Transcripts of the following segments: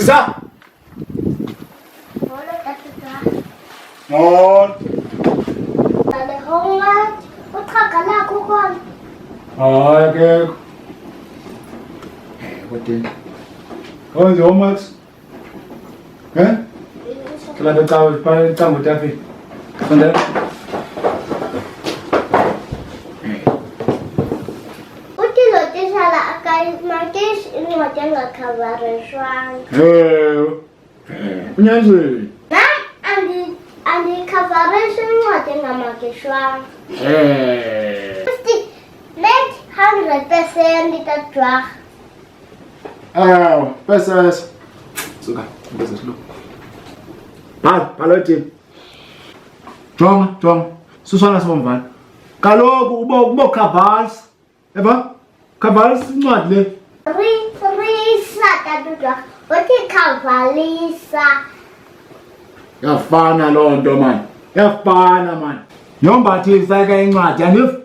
Lisa. Hola, Tata. On. Dale homework. Uthakala kukhona. Hayi ke. Kodwa. Wenze homework. Cela de travail pas temps de taper. Sondela. Utilo tishala akayimakish incwadi engakhavarishwanga. Unyazweni. Nam andikhavarishi incwadi engamakishwanga. Futhi net 100% Kodwa. Pesas. Suka, ngeze silo. Balothi. Jonga. Suswana sibomvana. Kaloku ubo Kavals. Eva? Kavals incwadi le. Risa Kodwa. Uthi khavalisa. Yafana loo nto man. Yafana man. Yombathisa ke incwadi yanifu.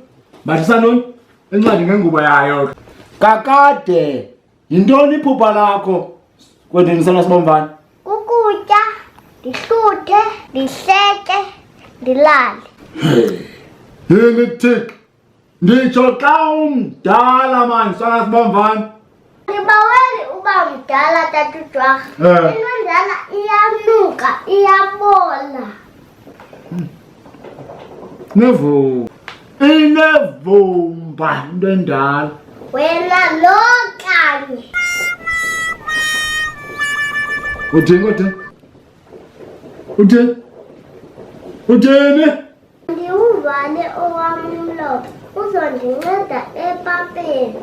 Bathisa ntoni? Incwadi ngengubo yayo. Kakade. Yintoni iphupha lakho? Kwendeni sibomvana. Kukutya, ndihluthe, ndihleke, ndilale. Yini tik. Nditsho xa umdala man sibomvana. Ndibaweli uba mdala Kodwa. Into endala iyanuka, iyabola. Inevumba into endala. Wena lo kanye. Uthini? Ndiwuvale owam umlomo, uzondinceda epapeni.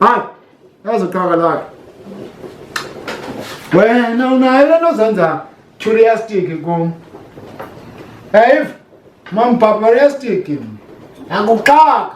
Hayi. Yazoqhaka lakhe. Wena unayo le nto zenza curiostic kum. If mambarbaristic. Akuxaka.